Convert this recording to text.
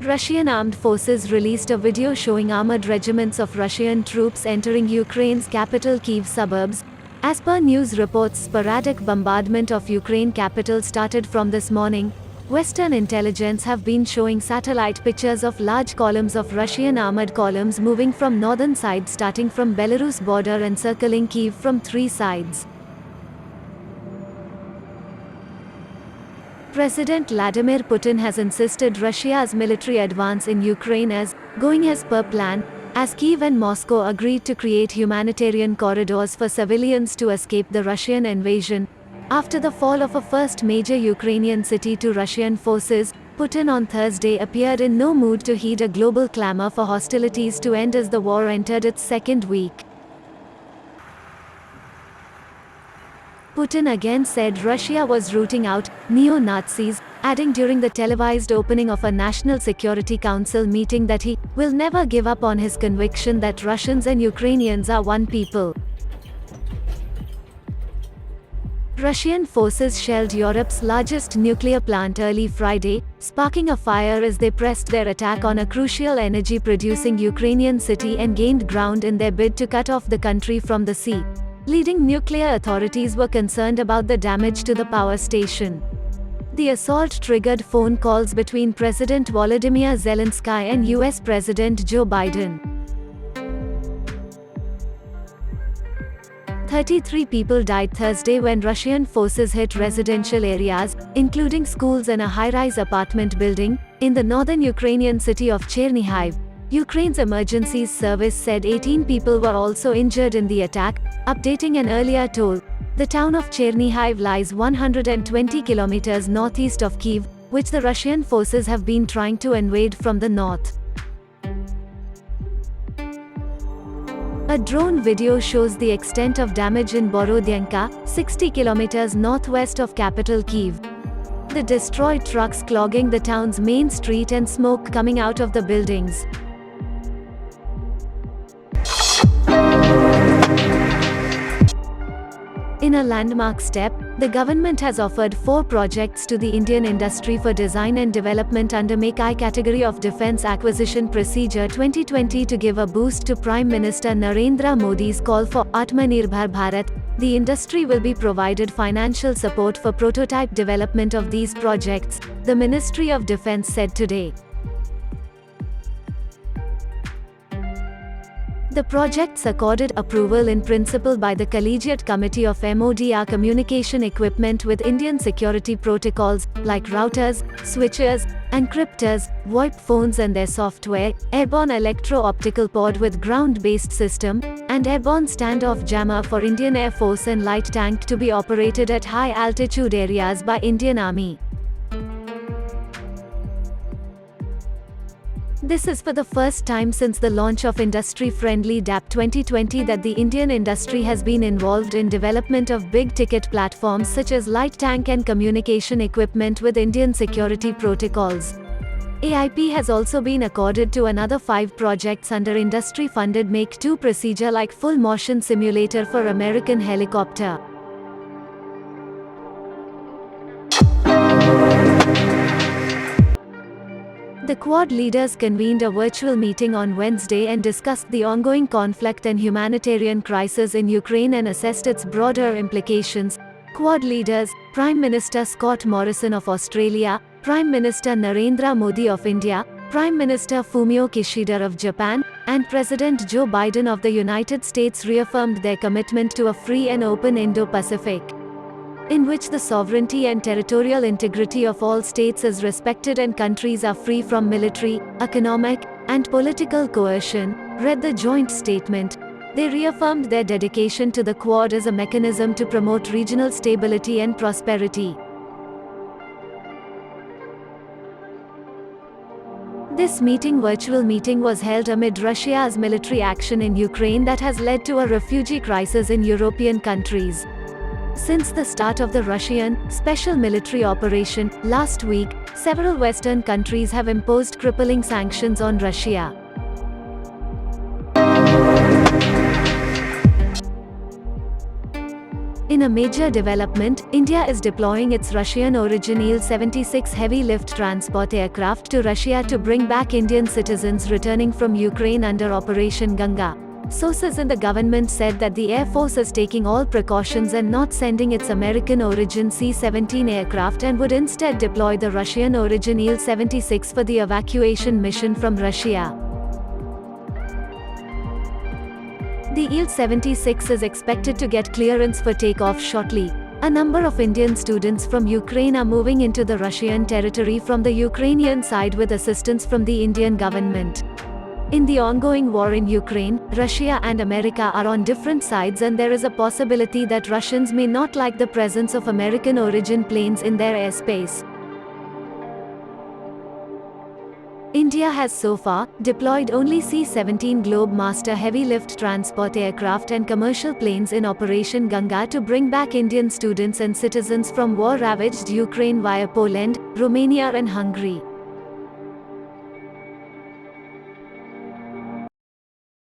Russian armed forces released a video showing armored regiments of Russian troops entering Ukraine's capital Kyiv suburbs. As per news reports, sporadic bombardment of Ukraine capital started from this morning. Western intelligence have been showing satellite pictures of large columns of Russian armored columns moving from northern side, starting from Belarus border and circling Kyiv from three sides. President Vladimir Putin has insisted Russia's military advance in Ukraine is going as per plan, as Kyiv and Moscow agreed to create humanitarian corridors for civilians to escape the Russian invasion. After the fall of a first major Ukrainian city to Russian forces, Putin on Thursday appeared in no mood to heed a global clamor for hostilities to end as the war entered its second week. Putin again said Russia was rooting out neo-Nazis, adding during the televised opening of a National Security Council meeting that he will never give up on his conviction that Russians and Ukrainians are one people. Russian forces shelled Europe's largest nuclear plant early Friday, sparking a fire as they pressed their attack on a crucial energy-producing Ukrainian city and gained ground in their bid to cut off the country from the sea. Leading nuclear authorities were concerned about the damage to the power station. The assault triggered phone calls between President Volodymyr Zelensky and US President Joe Biden. 33 people died Thursday when Russian forces hit residential areas, including schools and a high-rise apartment building, in the northern Ukrainian city of Chernihiv. Ukraine's emergency service said 18 people were also injured in the attack, updating an earlier toll. The town of Chernihiv lies 120 kilometers northeast of Kyiv, which the Russian forces have been trying to invade from the north. A drone video shows the extent of damage in Borodyanka, 60 kilometers northwest of capital Kyiv. The destroyed trucks clogging the town's main street and smoke coming out of the buildings. In a landmark step, the government has offered 4 projects to the Indian industry for design and development under Make I category of Defence Acquisition Procedure 2020 to give a boost to Prime Minister Narendra Modi's call for Atmanirbhar Bharat. The industry will be provided financial support for prototype development of these projects, the Ministry of Defence said today. The projects accorded approval in principle by the Collegiate Committee of MOD are communication equipment with Indian security protocols, like routers, switches, encryptors, VoIP phones and their software, airborne electro-optical pod with ground-based system, and airborne standoff jammer for Indian Air Force and light tank to be operated at high-altitude areas by Indian Army. This is for the first time since the launch of industry-friendly DAP 2020 that the Indian industry has been involved in development of big-ticket platforms such as light tank and communication equipment with Indian security protocols. AIP has also been accorded to another 5 projects under industry-funded Make II procedure like full motion simulator for American helicopter. The Quad leaders convened a virtual meeting on Wednesday and discussed the ongoing conflict and humanitarian crisis in Ukraine and assessed its broader implications. Quad leaders, Prime Minister Scott Morrison of Australia, Prime Minister Narendra Modi of India, Prime Minister Fumio Kishida of Japan, and President Joe Biden of the United States reaffirmed their commitment to a free and open Indo-Pacific, in which the sovereignty and territorial integrity of all states is respected and countries are free from military, economic, and political coercion, read the joint statement. They reaffirmed their dedication to the Quad as a mechanism to promote regional stability and prosperity. This virtual meeting was held amid Russia's military action in Ukraine that has led to a refugee crisis in European countries. Since the start of the Russian special military operation last week, several Western countries have imposed crippling sanctions on Russia. In a major development, India is deploying its Russian-origin Il-76 heavy-lift transport aircraft to Russia to bring back Indian citizens returning from Ukraine under Operation Ganga. Sources in the government said that the Air Force is taking all precautions and not sending its American-origin C-17 aircraft and would instead deploy the Russian-origin Il-76 for the evacuation mission from Russia. The Il-76 is expected to get clearance for takeoff shortly. A number of Indian students from Ukraine are moving into the Russian territory from the Ukrainian side with assistance from the Indian government. In the ongoing war in Ukraine, Russia and America are on different sides, and there is a possibility that Russians may not like the presence of American-origin planes in their airspace. India has so far deployed only C-17 Globemaster heavy-lift transport aircraft and commercial planes in Operation Ganga to bring back Indian students and citizens from war-ravaged Ukraine via Poland, Romania and Hungary.